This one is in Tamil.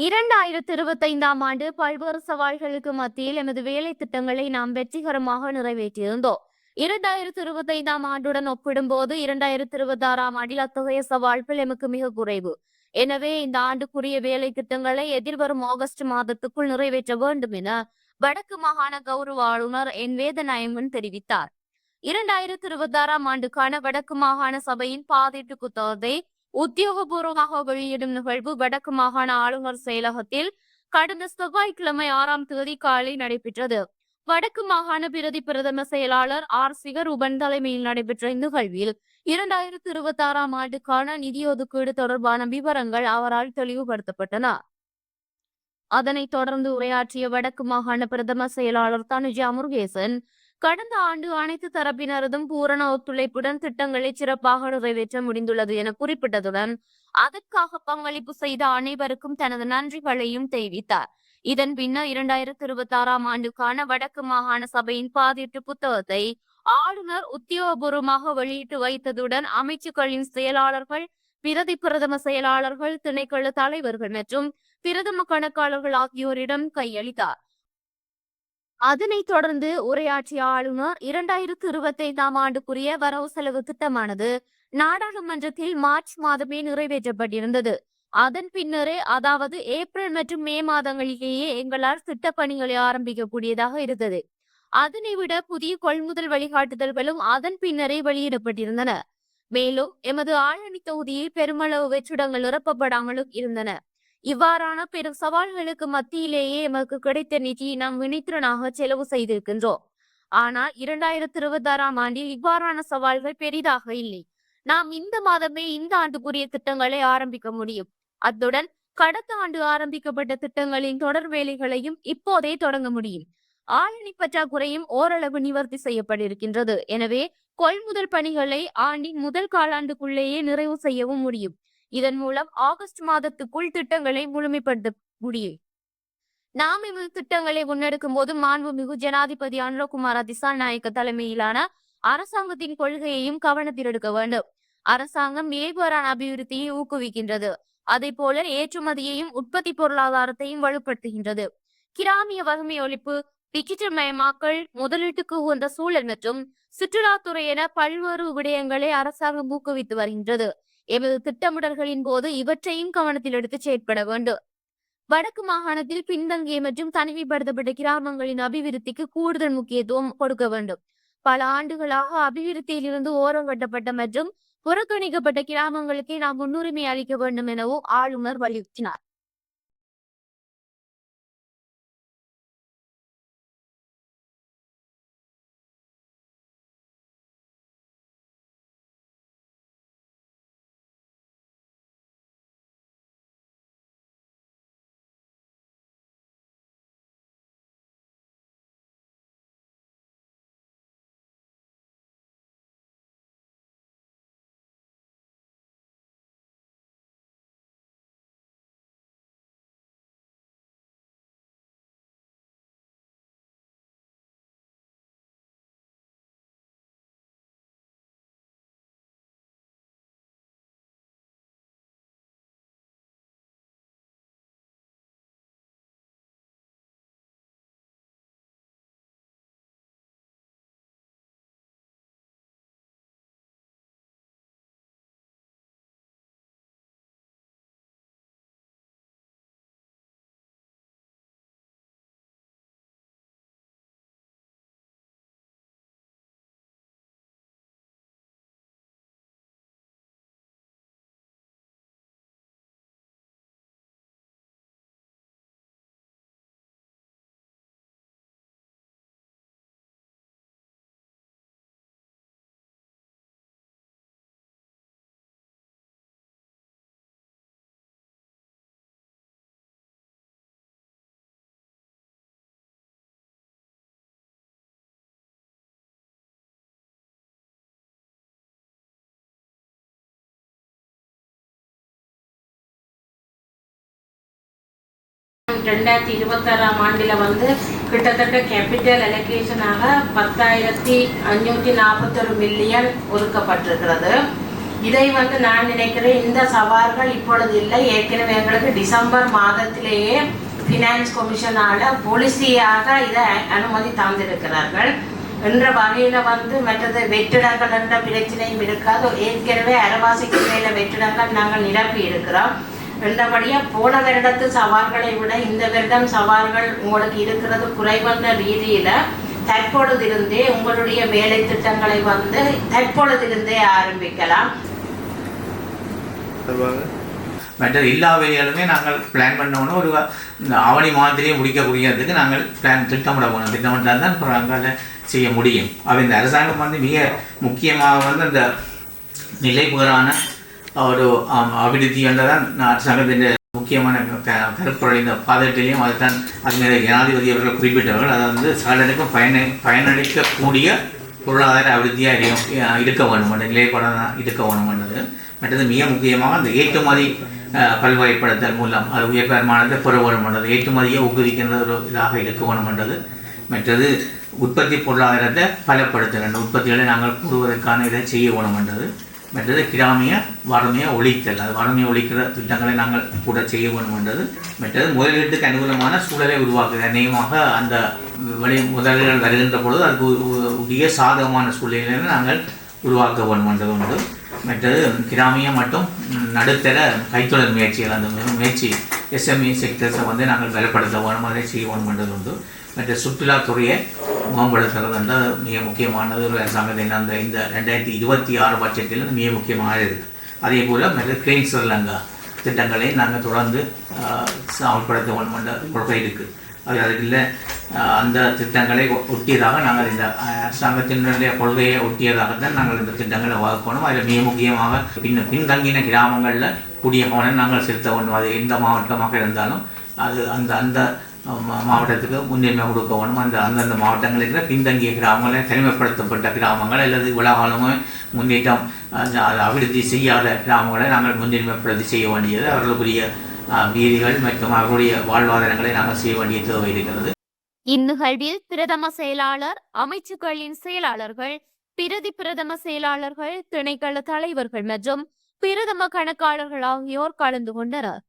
2025ஆம் ஆண்டு பல்வேறு சவால்களுக்கு மத்தியில் எமது வேலை திட்டங்களை நாம் வெற்றிகரமாக நிறைவேற்றியிருந்தோம். 2025ஆம் ஆண்டுடன் ஒப்பிடும்போது 2026ஆம் ஆண்டில் அத்தகைய சவால்கள் எமக்கு மிக குறைவு. எனவே இந்த ஆண்டுக்குரிய வேலை திட்டங்களை எதிர்வரும் ஆகஸ்ட் மாதத்துக்குள் நிறைவேற்ற வேண்டும் என வடக்கு மாகாண கௌரவ ஆளுநர் என் வேதநாயகன் தெரிவித்தார். 2026ஆம் ஆண்டுக்கான வடக்கு மாகாண சபையின் பாதீட்டு புத்தகத்தை உத்தியோகபூர்வமாக வெளியிடும் நிகழ்வு வடக்கு மாகாண ஆளுநர் செயலகத்தில் கடந்த செவ்வாய்க்கிழமை 6ஆம் தேதி காலை நடைபெற்றது. வடக்கு மாகாண பிரதி பிரதம செயலாளர் ஆர் சிகரூபன் தலைமையில் நடைபெற்ற இந்நிகழ்வில் 2026ஆம் ஆண்டுக்கான நிதி ஒதுக்கீடு தொடர்பான விவரங்கள் அவரால் தெளிவுபடுத்தப்பட்டன. அதனைத் தொடர்ந்து உரையாற்றிய வடக்கு மாகாண பிரதம செயலாளர் தனுஜா முருகேசன், கடந்த ஆண்டு அனைத்து தரப்பினரதும் பூரண ஒத்துழைப்புடன் திட்டங்களை சிறப்பாக நிறைவேற்ற முடிந்துள்ளது என குறிப்பிட்டதுடன் அதற்காக பங்களிப்பு செய்த அனைவருக்கும் தனது நன்றிகளையும் தெரிவித்தார். இதன் பின்னர் 2026ஆம் ஆண்டுக்கான வடக்கு மாகாண சபையின் பாதீட்டு புத்தகத்தை ஆளுநர் உத்தியோகபூர்வமாக வெளியிட்டு வைத்ததுடன் அமைச்சுக்களின் செயலாளர்கள், பிரதி பிரதம செயலாளர்கள், திணைக்கள தலைவர்கள் மற்றும் பிரதம கணக்காளர்கள் ஆகியோரிடம் கையளித்தார். அதனைத் தொடர்ந்து உரையாற்றிய ஆளுநர் 2025ஆம் ஆண்டுக்குரிய வரவு செலவு திட்டமானது நாடாளுமன்றத்தில் மார்ச் மாதமே நிறைவேற்றப்பட்டிருந்தது. அதன் பின்னரே, அதாவது ஏப்ரல் மற்றும் மே மாதங்களிலேயே எங்களால் திட்டப்பணிகளை ஆரம்பிக்கக்கூடியதாக இருந்தது. அதனை விட புதிய கொள்முதல் வழிகாட்டுதல்களும் அதன் பின்னரே வெளியிடப்பட்டிருந்தன. மேலும் எமது ஆளணி தொகுதியில் பெருமளவு வெற்றிடங்கள் நிரப்பப்படாமலும் இருந்தன. இவ்வாறான பெரும் சவால்களுக்கு மத்தியிலேயே எமக்கு கிடைத்த நிதி நாம் வினைத்திறனாக செலவு செய்திருக்கின்றோம். ஆனால் 2026ஆம் ஆண்டில் இவ்வாறான சவால்கள் பெரிதாக இல்லை. நாம் இந்த மாதமே இந்த ஆண்டுக்குரிய திட்டங்களை ஆரம்பிக்க முடியும். அத்துடன் கடந்த ஆண்டு ஆரம்பிக்கப்பட்ட திட்டங்களின் தொடர் வேலைகளையும் இப்போதே தொடங்க முடியும். ஆளணி பற்றாக்குறையும் ஓரளவு நிவர்த்தி செய்யப்பட்டிருக்கின்றது. எனவே கொள்முதல் பணிகளை ஆண்டின் முதல் காலாண்டுக்குள்ளேயே நிறைவு செய்யவும் முடியும். இதன் மூலம் ஆகஸ்ட் மாதத்துக்குள் திட்டங்களை முழுமைப்படுத்த முடியும். நாம் எமது திட்டங்களை முன்னெடுக்கும் போது மாண்புமிகு ஜனாதிபதி அனுரகுமார திசாநாயக்க தலைமையிலான அரசாங்கத்தின் கொள்கையையும் கவனத்தில் எடுக்க வேண்டும். அரசாங்கம் ஏகோரான அபிவிருத்தியை ஊக்குவிக்கின்றது. அதே போல ஏற்றுமதியையும் உற்பத்தி பொருளாதாரத்தையும் வலுப்படுத்துகின்றது. கிராமிய வறுமை ஒழிப்பு, டிஜிட்டல் மயமாக்கல், முதலீட்டுக்கு உகந்த சூழல் மற்றும் சுற்றுலாத்துறை என பல்வேறு விடயங்களை அரசாங்கம் ஊக்குவித்து வருகின்றது. எமது திட்டமிடல்களின் போது இவற்றையும் கவனத்தில் எடுத்து செயற்பட வேண்டும். வடக்கு மாகாணத்தில் பின்தங்கிய மற்றும் தனிமைப்படுத்தப்பட்ட கிராமங்களின் அபிவிருத்திக்கு கூடுதல் முக்கியத்துவம் கொடுக்க வேண்டும். பல ஆண்டுகளாக அபிவிருத்தியில் இருந்து ஓரங்கட்டப்பட்ட மற்றும் புறக்கணிக்கப்பட்ட கிராமங்களுக்கே நாம் முன்னுரிமை அளிக்க வேண்டும் எனவும் ஆளுநர் வலியுறுத்தினார். ரெண்டாயிரத்தி 26ஆம் ஆண்டில் கிட்டத்தட்ட கேபிட்டல் அலோகேஷனாக 10,541 மில்லியன் ஒதுக்கப்பட்டிருக்கிறது. இதை வந்து நான் நினைக்கிறேன் இந்த சவால்கள் இப்பொழுது இல்லை. ஏற்கனவே எங்களுக்கு டிசம்பர் மாதத்திலேயே ஃபினான்ஸ் கமிஷனால பாலிசியாக இதை அனுமதி தந்திருக்கிறார்கள் என்ற வகையில் வந்து மற்றது வெற்றிடங்கள் என்ற பிரச்சனையும் இருக்காது. ஏற்கனவே அரைவாசிக்கு மேல வெற்றிடங்கள் நாங்கள் நிரப்பி இருக்கிறோம் என்றபடியாக போன வருடத்து சவால்களை விட இந்த வருடம் சவால்கள் உங்களுக்கு இருக்கிறது குறைவந்த ரீதியில் தற்பொழுதிருந்தே உங்களுடைய வேலை திட்டங்களை வந்து தற்பொழுதிருந்தே ஆரம்பிக்கலாம். மற்ற எல்லா வேலைகளுமே நாங்கள் பிளான் பண்ணோன்னு ஒரு ஆவணி மாதத்திலேயே முடிக்கக்கூடியதுக்கு நாங்கள் திட்டமிட போகணும். திட்டமிட்டால் தான் அப்புறம் அங்கே செய்ய முடியும். அப்போ இந்த அரசாங்கம் வந்து மிக முக்கியமாக வந்து அந்த நிலைபெறான ஒரு அபிவிருத்தி என்றதான் அரசாங்கத்தின் முக்கியமான கருப்பொருள். இந்த பாதத்திலையும் அதுதான் அது ஜனாதிபதி அவர்கள் குறிப்பிட்டவர்கள் அதை வந்து சகலருக்கும் பயனளிக்கக்கூடிய பொருளாதார அபிவிருத்தியாக இருக்க வேண்டும், நிலைப்படம் இருக்க வேண்டும் என்றது. மற்றது மிக முக்கியமாக அந்த ஏற்றுமதி பல்வகைப்படுத்தல் மூலம் அது உயர் வருமானத்தை பெற வேண்டும் என்றது, ஏற்றுமதியை ஊக்குவிக்கின்ற ஒரு இதாக இருக்க வேண்டும் என்றது. மற்றது உற்பத்தி பொருளாதாரத்தை பலப்படுத்த வேண்டும், உற்பத்திகளை நாங்கள் கூடுவதற்கான இதை செய்ய வேண்டும் என்றது. மற்றது கிராமிய வறுமையை ஒழித்தல், அது வறுமையை ஒழிக்கிற திட்டங்களை நாங்கள் கூட செய்ய வேண்டும் என்றது. மற்றது முதலீட்டுக்கு அனுகூலமான சூழலை உருவாக்குது. அநேகமாக அந்த முதலீடுகள் வருகின்ற பொழுது அதுக்கு உரிய சாதகமான சூழலை நாங்கள் உருவாக்க வேண்டும் என்றது உண்டு. மற்றது கிராமிய மற்றும் நடுத்தர கைத்தொழில் முயற்சிகள், அந்த முயற்சி எஸ்எம்இ செக்டர்ஸை வந்து நாங்கள் பலப்படுத்த வேணும், அதை செய்ய வேணும் என்றது உண்டு. மற்ற சுற்றுலாத்துறையை மேம்படுத்துறது என்றது மிக முக்கியமானது. ஒரு அரசாங்கத்தின் அந்த இந்த 2026 பட்ஜெட்டில் மிக முக்கியமாக இருக்குது. அதே போல் மற்ற கிளீன் ஸ்ரீலங்கா திட்டங்களை நாங்கள் தொடர்ந்து அமல்படுத்த வேண்டும் என்ற கொள்கை இருக்குது. அதில் அந்த திட்டங்களை ஒட்டியதாக நாங்கள் இந்த அரசாங்கத்தினுடைய கொள்கையை ஒட்டியதாகத்தான் நாங்கள் இந்த திட்டங்களை வகுக்கணும். அதில் மிக முக்கியமாக பின்தங்கின கிராமங்களில் கூடிய கவனம் நாங்கள் செலுத்த வேண்டும். அது எந்த மாவட்டமாக இருந்தாலும் அது அந்த மாவட்டத்துக்கு முன்னுரிமை கொடுக்க வேணும். அந்தந்த மாவட்டங்களில் இருக்கிற பின்தங்கிய கிராமங்களை தனிமைப்படுத்தப்பட்ட கிராமங்கள் அல்லது உலகாலமே முன்னேற்றம் அபிவிருத்தி செய்யாத கிராமங்களை நாங்கள் முன்னுரிமைப்படுத்தி செய்ய வேண்டியது. அவர்களுக்குரிய வீதிகள் மற்றும் அவர்களுடைய வாழ்வாதாரங்களை நாங்கள் செய்ய வேண்டிய தேவை இருக்கிறது. இந்நிகழ்வில் பிரதம செயலாளர், அமைச்சுக்களின் செயலாளர்கள், பிரதி பிரதம செயலாளர்கள், திணைக்கள தலைவர்கள் மற்றும் பிரதம கணக்காளர்கள் ஆகியோர் கலந்து கொண்டனர்.